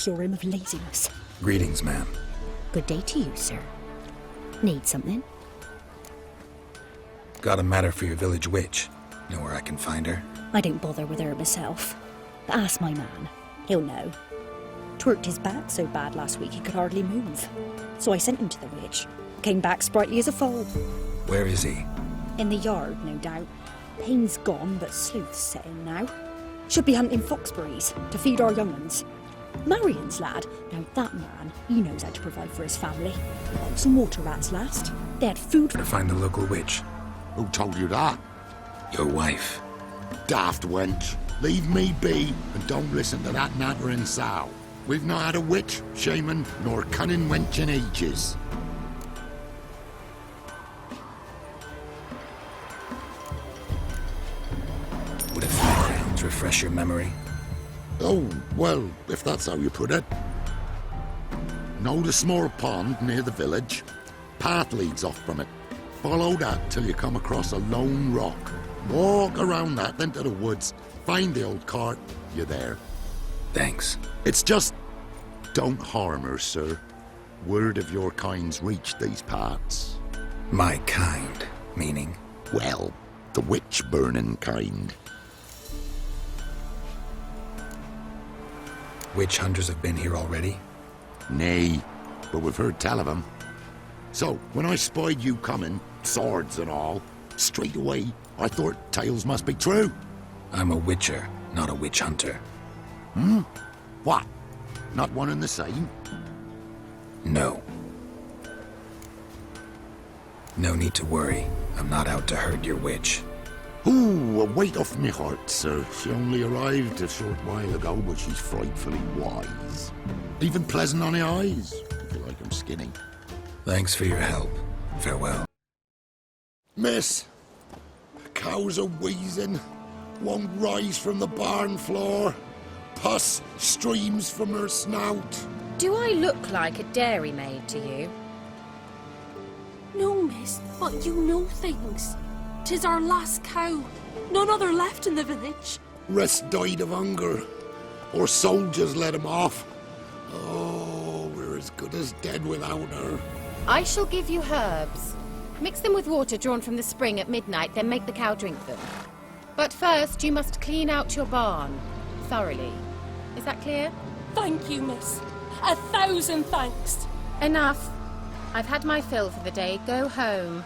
cure him of laziness. Greetings, ma'am. Good day to you, sir. Need something? Got a matter for your village witch. Know where I can find her? I don't bother with her myself. But ask my man. He'll know. Twerked his back so bad last week he could hardly move. So I sent him to the witch. Came back sprightly as a foal. Where is he? In the yard, no doubt. Pain's gone, but sleuth's set in now. Should be hunting foxberries to feed our young uns. Marion's lad, now that man, he knows how to provide for his family. Got some water rats last. They had food To find the local witch. Who told you that? Your wife. Daft wench. Leave me be and don't listen to that nattering sow. We've not had a witch, shaman, nor cunning wench in ages. Would a few crowns refresh your memory? Oh, well, if that's how you put it. Know the small pond near the village? Path leads off from it. Follow that till you come across a lone rock. Walk around that, then to the woods. Find the old cart. You're there. Thanks. It's just... don't harm her, sir. Word of your kind's reached these parts. My kind, meaning? Well, the witch-burning kind. Witch hunters have been here already? Nay, but we've heard tell of them. So, when I spied you coming, swords and all, straight away, I thought tales must be true. I'm a witcher, not a witch hunter. What? Not one and the same? No. No need to worry. I'm not out to hurt your witch. Ooh, a weight off me heart, sir. She only arrived a short while ago, but she's frightfully wise. Even pleasant on the eyes, if you like 'em skinny. Thanks for your help. Farewell. Miss, cows are wheezing, won't rise from the barn floor. Pus streams from her snout. Do I look like a dairymaid to you? No, miss, but you know things. 'Tis our last cow. None other left in the village. Rest died of hunger, or soldiers let him off. Oh, we're as good as dead without her. I shall give you herbs. Mix them with water drawn from the spring at midnight, then make the cow drink them. But first, you must clean out your barn. Thoroughly. Is that clear? Thank you, miss. 1,000 thanks. Enough. I've had my fill for the day. Go home.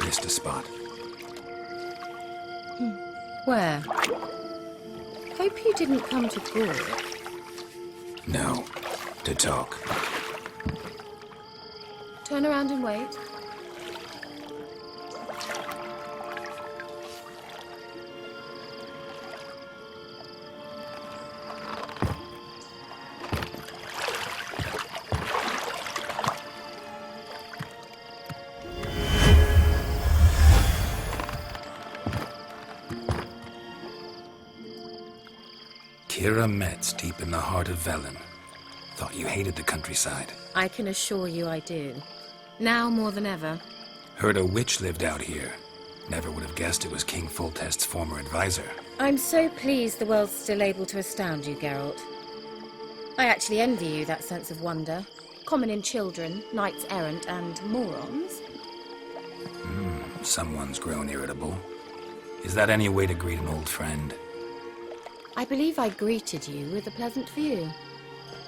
Missed a spot. Where? Hope you didn't come to Gaul. No. To talk. Turn around and wait. Kira Metz, deep in the heart of Velen. Thought you hated the countryside. I can assure you I do. Now more than ever. Heard a witch lived out here. Never would have guessed it was King Foltest's former advisor. I'm so pleased the world's still able to astound you, Geralt. I actually envy you that sense of wonder. Common in children, knights errant, and morons. Someone's grown irritable. Is that any way to greet an old friend? I believe I greeted you with a pleasant view.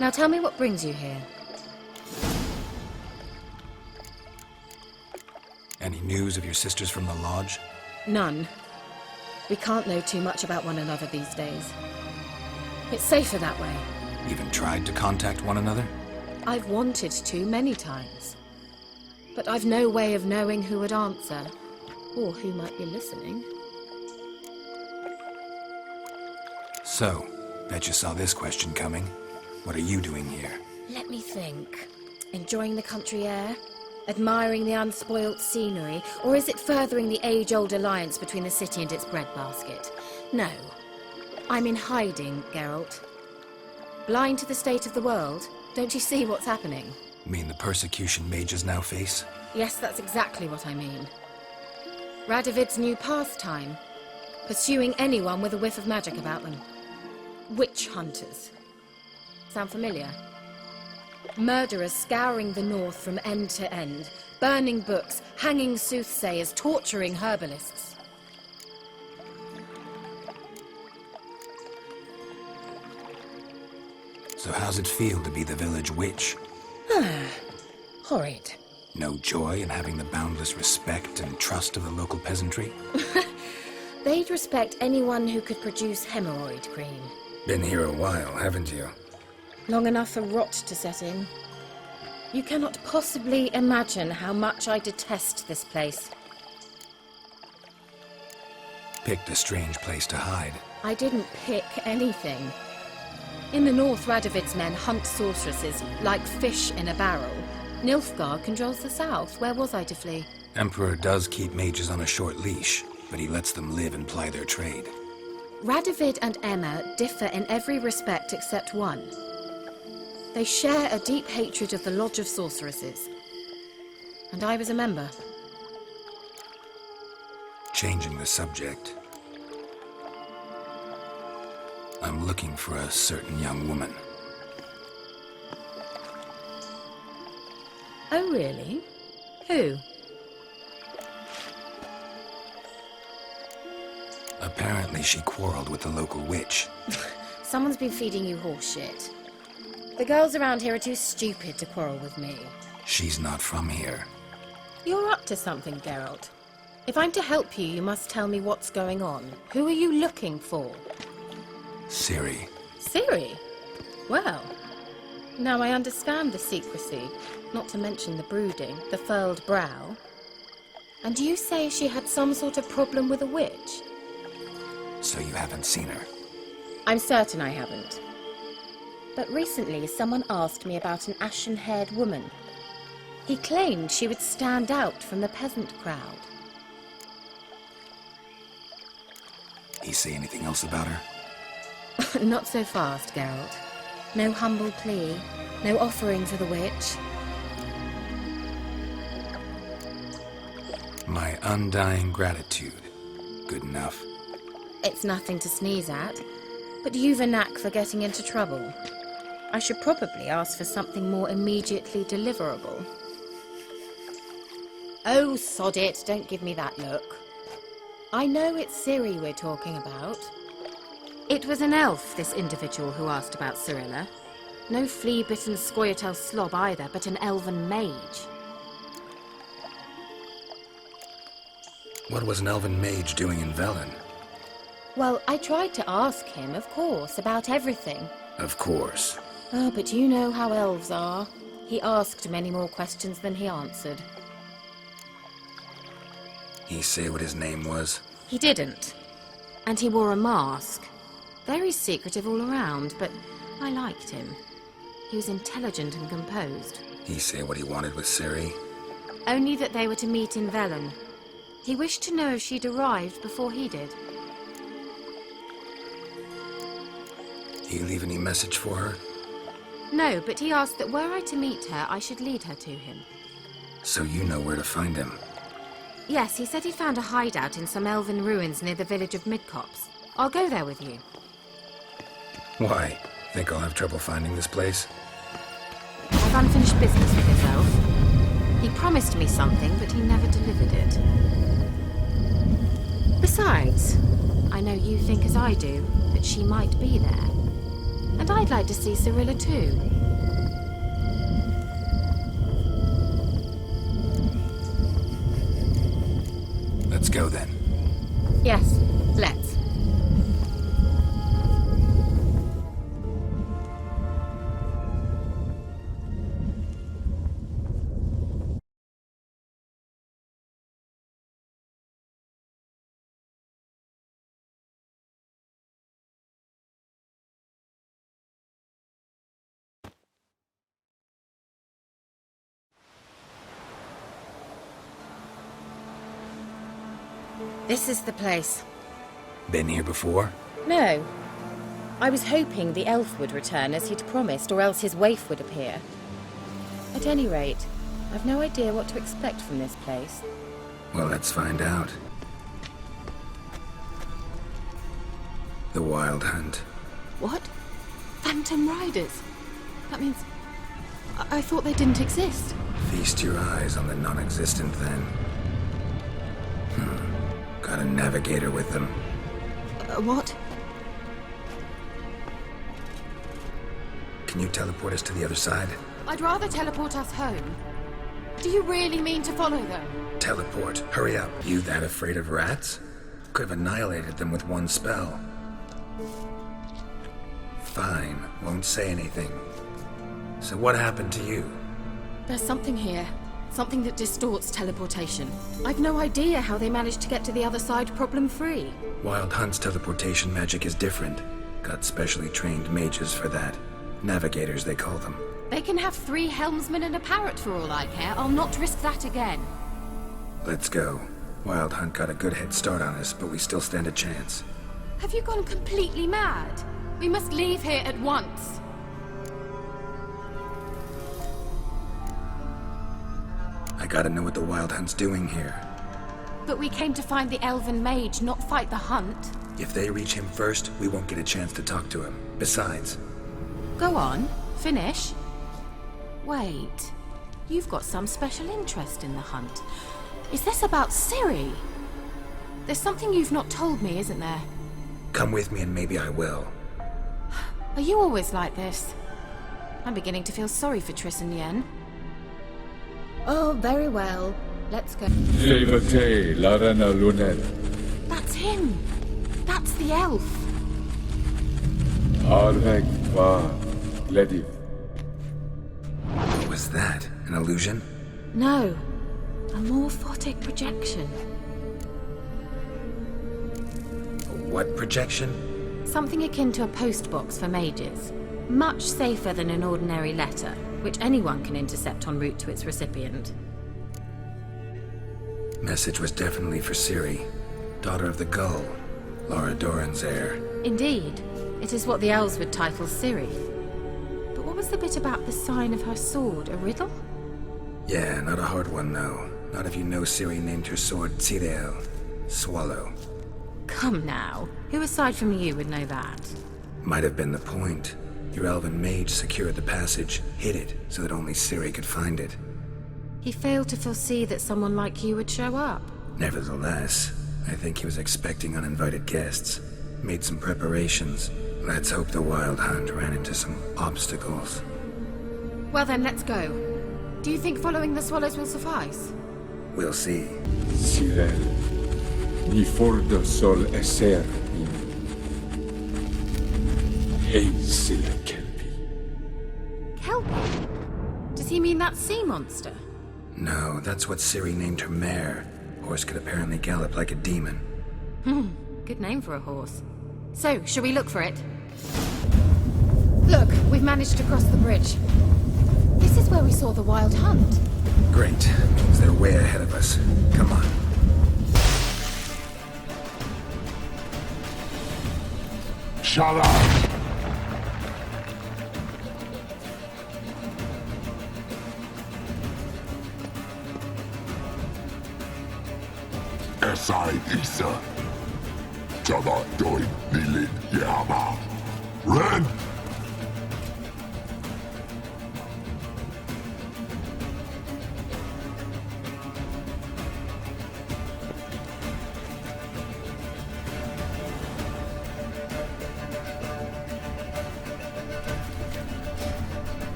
Now tell me what brings you here. Any news of your sisters from the lodge? None. We can't know too much about one another these days. It's safer that way. Even tried to contact one another? I've wanted to many times. But I've no way of knowing who would answer, or who might be listening. So, bet you saw this question coming. What are you doing here? Let me think. Enjoying the country air? Admiring the unspoilt scenery? Or is it furthering the age-old alliance between the city and its breadbasket? No. I'm in hiding, Geralt. Blind to the state of the world? Don't you see what's happening? Mean the persecution mages now face? Yes, that's exactly what I mean. Radovid's new pastime. Pursuing anyone with a whiff of magic about them. Witch hunters. Sound familiar? Murderers scouring the north from end to end, burning books, hanging soothsayers, torturing herbalists. So how's it feel to be the village witch? Horrid. No joy in having the boundless respect and trust of the local peasantry? They'd respect anyone who could produce hemorrhoid cream. Been here a while, haven't you? Long enough for rot to set in. You cannot possibly imagine how much I detest this place. Picked a strange place to hide. I didn't pick anything. In the north, Radovid's men hunt sorceresses like fish in a barrel. Nilfgaard controls the south. Where was I to flee? Emperor does keep mages on a short leash, but he lets them live and ply their trade. Radovid and Emhyr differ in every respect except one. They share a deep hatred of the Lodge of Sorceresses. And I was a member. Changing the subject. I'm looking for a certain young woman. Oh, really? Who? Apparently she quarreled with the local witch. Someone's been feeding you horse shit. The girls around here are too stupid to quarrel with me. She's not from here. You're up to something, Geralt. If I'm to help you, you must tell me what's going on. Who are you looking for? Ciri. Ciri? Well, now I understand the secrecy, not to mention the brooding, the furled brow. And you say she had some sort of problem with a witch? So you haven't seen her? I'm certain I haven't. But recently someone asked me about an ashen-haired woman. He claimed she would stand out from the peasant crowd. He say anything else about her? Not so fast, Geralt. No humble plea, no offering for the witch. My undying gratitude. Good enough. It's nothing to sneeze at, but you've a knack for getting into trouble. I should probably ask for something more immediately deliverable. Oh, sod it, don't give me that look. I know it's Ciri we're talking about. It was an elf, this individual who asked about Cirilla. No flea-bitten Scoia'tael slob either, but an elven mage. What was an elven mage doing in Velen? Well, I tried to ask him, of course, about everything. Of course. Oh, but you know how elves are. He asked many more questions than he answered. He say what his name was? He didn't. And he wore a mask. Very secretive all around, but I liked him. He was intelligent and composed. He say what he wanted with Ciri? Only that they were to meet in Velen. He wished to know if she'd arrived before he did. He leave any message for her? No, but he asked that were I to meet her, I should lead her to him. So you know where to find him? Yes, he said he found a hideout in some elven ruins near the village of Midcopse. I'll go there with you. Why? Think I'll have trouble finding this place? I've unfinished business with this elf. He promised me something, but he never delivered it. Besides, I know you think as I do, that she might be there. And I'd like to see Cirilla too. Let's go then. Yes, let's. This is the place. Been here before? No. I was hoping the elf would return as he'd promised, or else his waif would appear. At any rate, I've no idea what to expect from this place. Well, let's find out. The Wild Hunt. What? Phantom Riders? That means... I thought they didn't exist. Feast your eyes on the non-existent then. Got a navigator with them. What? Can you teleport us to the other side? I'd rather teleport us home. Do you really mean to follow them? Teleport. Hurry up. You that afraid of rats? Could have annihilated them with one spell. Fine. Won't say anything. So what happened to you? There's something here. Something that distorts teleportation. I've no idea how they managed to get to the other side problem-free. Wild Hunt's teleportation magic is different. Got specially trained mages for that. Navigators, they call them. They can have 3 helmsmen and a parrot for all I care. I'll not risk that again. Let's go. Wild Hunt got a good head start on us, but we still stand a chance. Have you gone completely mad? We must leave here at once. I gotta know what the Wild Hunt's doing here. But we came to find the elven mage, not fight the hunt. If they reach him first, we won't get a chance to talk to him. Besides... Go on. Finish. Wait. You've got some special interest in the hunt. Is this about Ciri? There's something you've not told me, isn't there? Come with me and maybe I will. Are you always like this? I'm beginning to feel sorry for Triss and Yen. Oh, very well. Let's go. Levate, Larena Lunet. That's him! That's the elf! Arvek va Lediv. What was that? An illusion? No. A morphotic projection. What projection? Something akin to a postbox for mages. Much safer than an ordinary letter, which anyone can intercept en route to its recipient. Message was definitely for Ciri, daughter of the Gull, Laura Doran's heir. Indeed. It is what the elves would title Ciri. But what was the bit about the sign of her sword? A riddle? Yeah, not a hard one though. Not if you know Ciri named her sword Tirel, Swallow. Come now. Who aside from you would know that? Might have been the point. Your elven mage secured the passage, hid it, so that only Ciri could find it. He failed to foresee that someone like you would show up. Nevertheless, I think he was expecting uninvited guests. Made some preparations. Let's hope the Wild Hunt ran into some obstacles. Well then, let's go. Do you think following the swallows will suffice? We'll see. Cyril. Ni fordo sol esser in. Hazel Kelpie. Kelpie? Does he mean that sea monster? No, that's what Ciri named her mare. Horse could apparently gallop like a demon. Good name for a horse. So, shall we look for it? Look, we've managed to cross the bridge. This is where we saw the Wild Hunt. Great. Means they're way ahead of us. Come on. Shut up! Esai Isa. Java Doin Nilin Yama. Ren!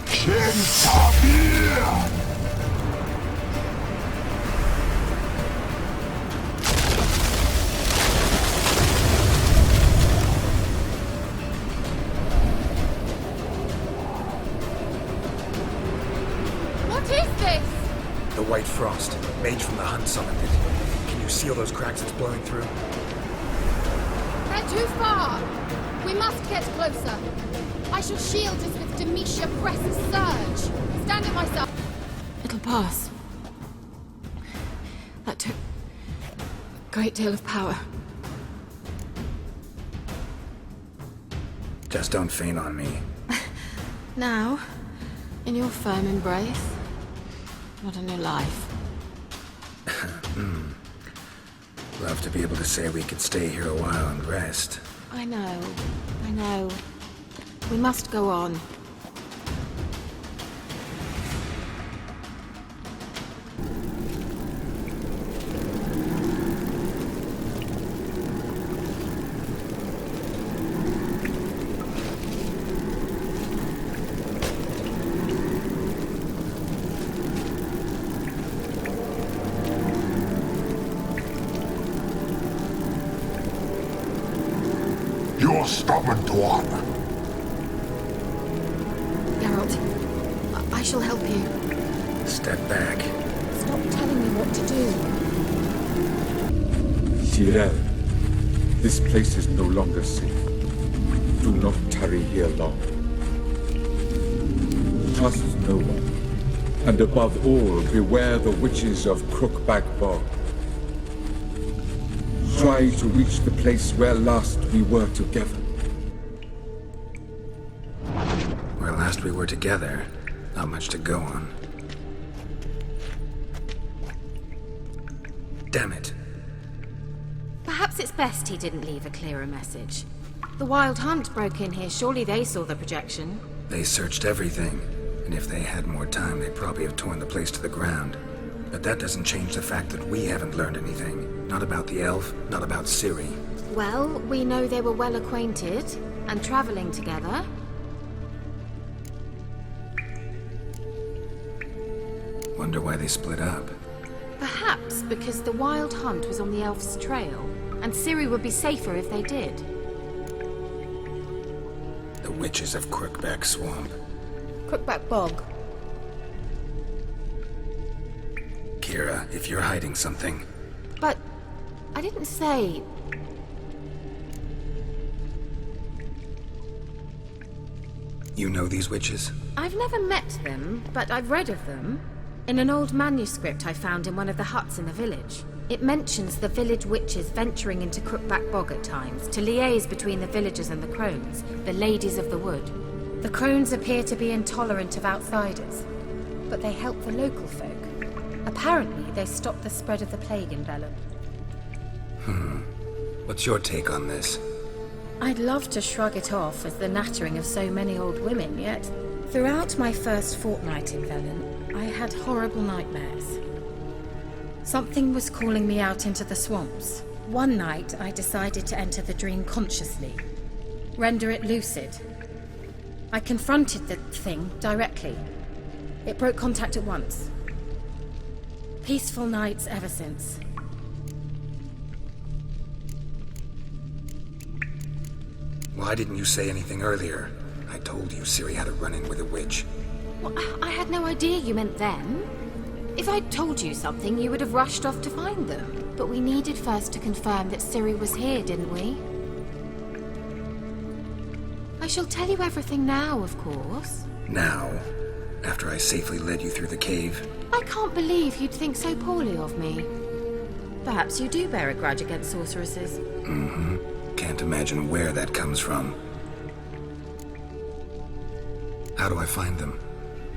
Kentabir! The White Frost. Mage from the Hunt summoned it. Can you seal those cracks it's blowing through? They're too far! We must get closer. I shall shield us with Demetia Press's surge. Stand it myself. It'll pass. That took a great deal of power. Just don't faint on me. Now, in your firm embrace, what a new life. Love to be able to say we could stay here a while and rest. I know. We must go on. You're stubborn twat. Geralt, I shall help you. Step back. Stop telling me what to do. Tyrell, this place is no longer safe. Do not tarry here long. Trust no one. And above all, beware the witches of Crookback Bog. Try to reach the place where last we were together. Where last we were together, not much to go on. Damn it. Perhaps it's best he didn't leave a clearer message. The Wild Hunt broke in here. Surely they saw the projection. They searched everything, and if they had more time, they'd probably have torn the place to the ground. But that doesn't change the fact that we haven't learned anything. Not about the elf, not about Ciri. Well, we know they were well acquainted and traveling together. Wonder why they split up. Perhaps because the Wild Hunt was on the elf's trail, and Ciri would be safer if they did. The witches of Crookback Swamp. Crookback Bog. Kira, if you're hiding something... But I didn't say... You know these witches? I've never met them, but I've read of them. In an old manuscript I found in one of the huts in the village. It mentions the village witches venturing into Crookback Bog at times to liaise between the villagers and the crones, the ladies of the wood. The crones appear to be intolerant of outsiders, but they help the local folk. Apparently, they stop the spread of the plague in Velen. What's your take on this? I'd love to shrug it off as the nattering of so many old women, yet throughout my first fortnight in Velen, I had horrible nightmares. Something was calling me out into the swamps. One night, I decided to enter the dream consciously, render it lucid. I confronted the thing directly. It broke contact at once. Peaceful nights ever since. Why didn't you say anything earlier? I told you Ciri had a run-in with a witch. Well, I had no idea you meant them. If I'd told you something, you would have rushed off to find them. But we needed first to confirm that Ciri was here, didn't we? I shall tell you everything now, of course. Now? After I safely led you through the cave? I can't believe you'd think so poorly of me. Perhaps you do bear a grudge against sorceresses. Can't imagine where that comes from. How do I find them?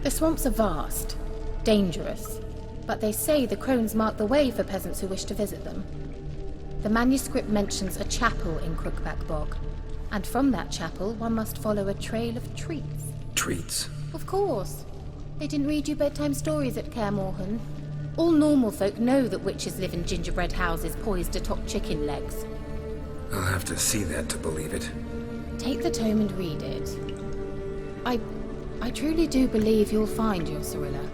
The swamps are vast, dangerous, but they say the crones mark the way for peasants who wish to visit them. The manuscript mentions a chapel in Crookback Bog, and from that chapel one must follow a trail of treats. Treats? Of course. They didn't read you bedtime stories at Kaer Morhen. All normal folk know that witches live in gingerbread houses poised atop chicken legs. I'll have to see that to believe it. Take the tome and read it. I truly do believe you'll find your Cirilla.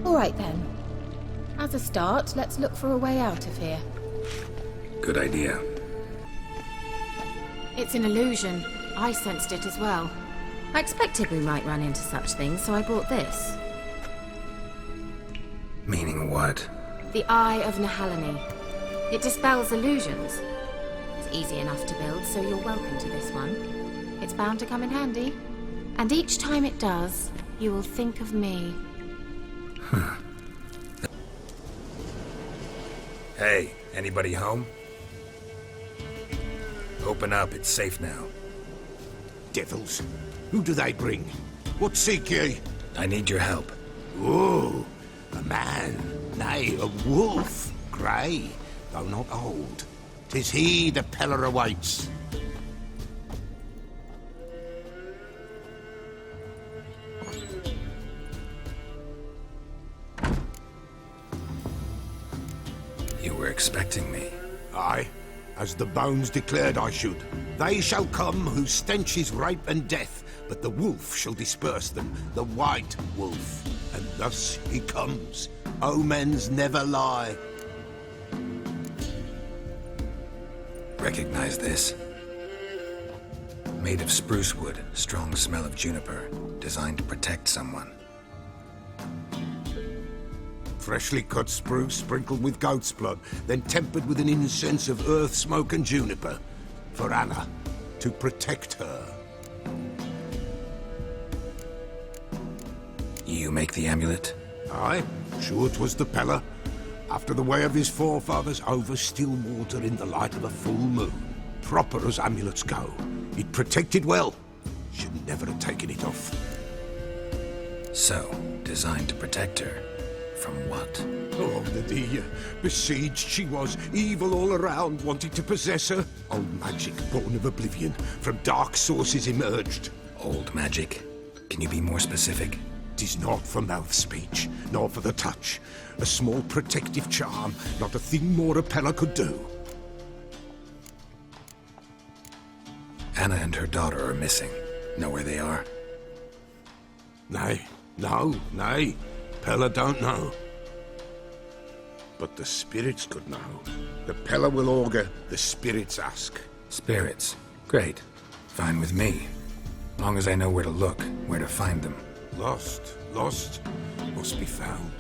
All right then. As a start, let's look for a way out of here. Good idea. It's an illusion. I sensed it as well. I expected we might run into such things, so I brought this. Meaning what? The Eye of Nahalani. It dispels illusions. It's easy enough to build, so you're welcome to this one. It's bound to come in handy. And each time it does, you will think of me. Hey, anybody home? Open up, it's safe now. Devils, who do they bring? What seek ye? I need your help. Oh, a man, nay, a wolf. Grey, though not old. 'Tis he the Peller awaits. You were expecting me. Aye, as the bones declared I should. They shall come whose stench is rape and death, but the wolf shall disperse them, the white wolf. And thus he comes. Omens never lie. Recognize this? Made of spruce wood, strong smell of juniper, designed to protect someone. Freshly cut spruce sprinkled with goat's blood, then tempered with an incense of earth, smoke and juniper. For Anna, to protect her. You make the amulet? Aye, sure 'twas the Peller. After the way of his forefathers, over still water in the light of a full moon. Proper as amulets go. It protected well. Should never have taken it off. So, designed to protect her. From what? Oh, the besieged she was, evil all around, wanting to possess her. Old magic, born of oblivion, from dark sources emerged. Old magic? Can you be more specific? 'Tis not for mouth speech, nor for the touch. A small protective charm, not a thing more a Peller could do. Anna and her daughter are missing. Know where they are? Nay, nay. Peller don't know. But the spirits could know. The Peller will augur, the spirits ask. Spirits? Great. Fine with me. Long as I know where to look, where to find them. Lost, must be found.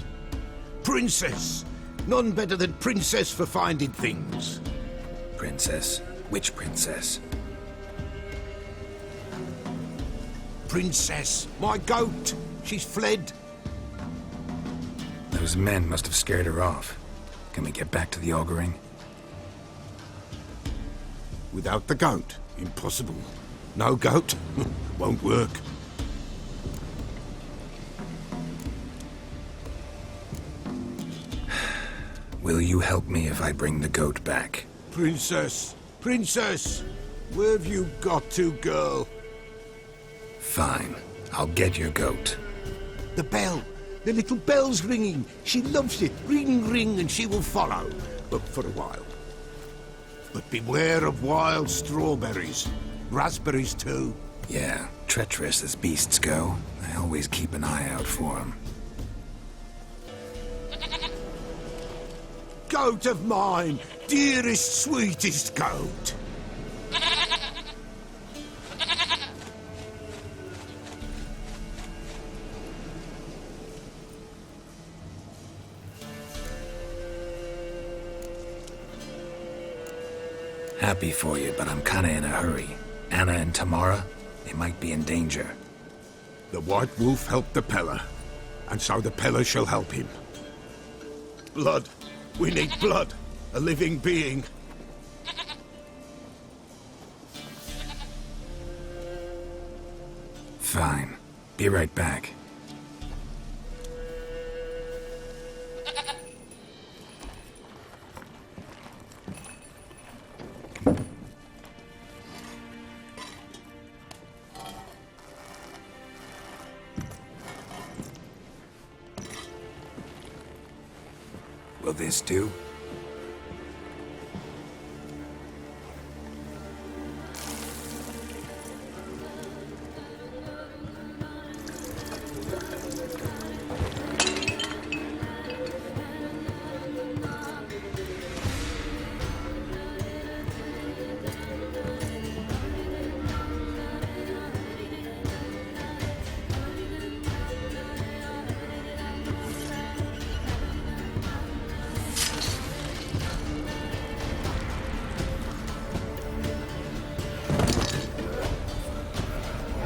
Princess! None better than Princess for finding things. Princess? Which princess? Princess, my goat! She's fled. Those men must have scared her off. Can we get back to the auguring? Without the goat, impossible. No goat, won't work. Will you help me if I bring the goat back? Princess, where have you got to, girl? Fine. I'll get your goat. The bell. The little bell's ringing. She loves it. Ring, ring, and she will follow. But for a while. But beware of wild strawberries. Raspberries, too. Yeah, treacherous as beasts go. I always keep an eye out for them. Goat of mine! Dearest, sweetest goat! Happy for you, but I'm kinda in a hurry. Anna and Tamara, they might be in danger. The White Wolf helped the Peller, and so the Peller shall help him. Blood. We need blood. A living being. Fine. Be right back. Will this do?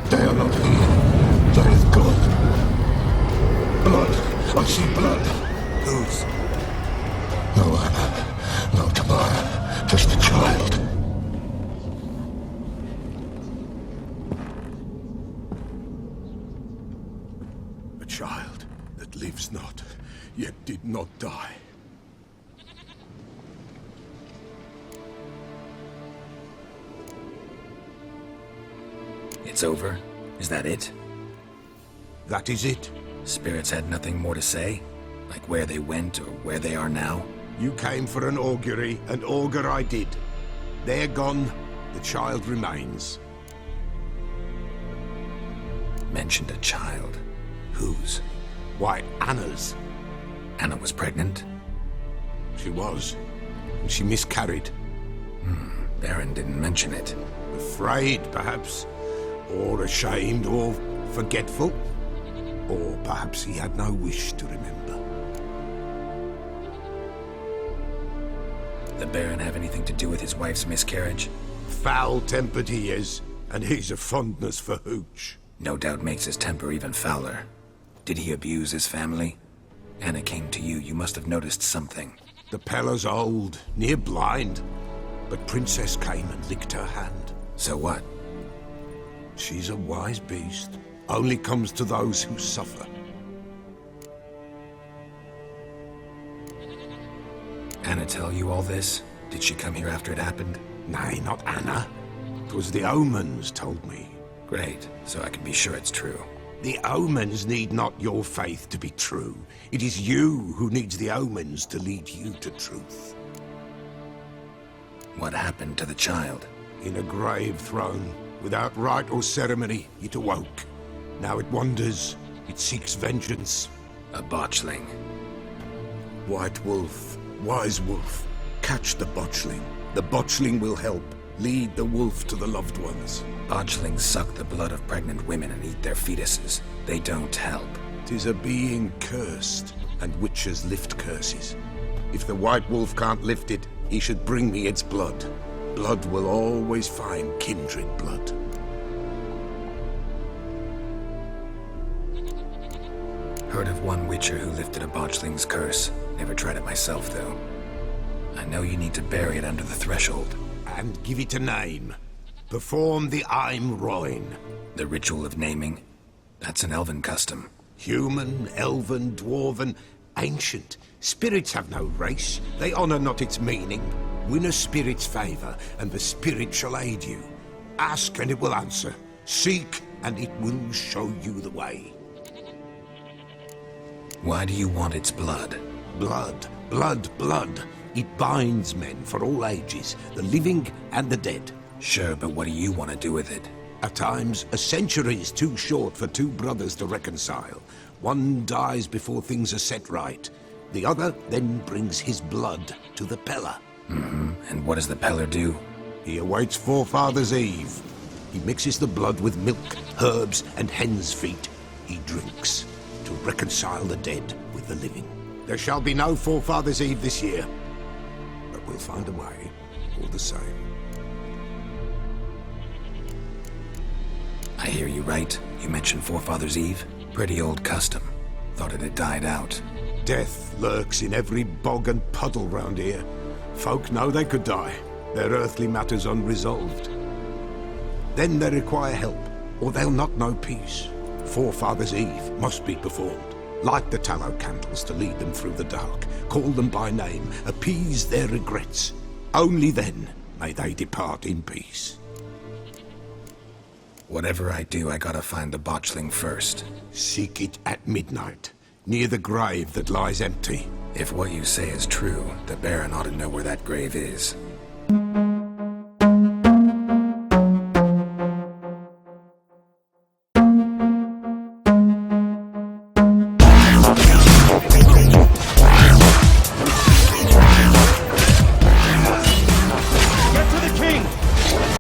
They are not here. There is blood. Blood. I see blood. Whose? No Anna. No Tamara. Just a child. A child that lives not, yet did not die. It's over? Is that it? That is it. Spirits had nothing more to say? Like where they went or where they are now? You came for an augury, and augur I did. They're gone, the child remains. Mentioned a child. Whose? Why, Anna's. Anna was pregnant? She was, and she miscarried. Baron didn't mention it. Afraid, perhaps, or ashamed, or forgetful. Or perhaps he had no wish to remember. The Baron have anything to do with his wife's miscarriage? Foul-tempered he is, and he's a fondness for hooch. No doubt makes his temper even fouler. Did he abuse his family? Anna came to you. You must have noticed something. The Pella's old, near blind, but Princess came and licked her hand. So what? She's a wise beast. Only comes to those who suffer. Anna tell you all this? Did she come here after it happened? Nay, not Anna. 'Twas the omens told me. Great, so I can be sure it's true. The omens need not your faith to be true. It is you who needs the omens to lead you to truth. What happened to the child? In a grave thrown, without rite or ceremony, it awoke. Now it wanders, it seeks vengeance. A botchling. White wolf, wise wolf, catch the botchling. The botchling will help, lead the wolf to the loved ones. Botchlings suck the blood of pregnant women and eat their fetuses. They don't help. 'Tis a being cursed, and witches lift curses. If the white wolf can't lift it, he should bring me its blood. Blood will always find kindred blood. Heard of one witcher who lifted a botchling's curse. Never tried it myself, though. I know you need to bury it under the threshold. And give it a name. Perform the Aim Roin. The ritual of naming? That's an elven custom. Human, elven, dwarven, ancient. Spirits have no race. They honor not its meaning. Win a spirit's favor, and the spirit shall aid you. Ask, and it will answer. Seek, and it will show you the way. Why do you want its blood? Blood, blood, blood. It binds men for all ages, the living and the dead. Sure, but what do you want to do with it? At times, a century is too short for two brothers to reconcile. One dies before things are set right. The other then brings his blood to the Pella. And what does the Peller do? He awaits Forefather's Eve. He mixes the blood with milk, herbs, and hen's feet. He drinks to reconcile the dead with the living. There shall be no Forefather's Eve this year, but we'll find a way, all the same. I hear you right. You mentioned Forefather's Eve? Pretty old custom. Thought it had died out. Death lurks in every bog and puddle round here. Folk know they could die, their earthly matters unresolved. Then they require help, or they'll not know peace. Forefather's Eve must be performed. Light the tallow candles to lead them through the dark. Call them by name, appease their regrets. Only then may they depart in peace. Whatever I do, I gotta find the botchling first. Seek it at midnight, near the grave that lies empty. If what you say is true, the Baron ought to know where that grave is.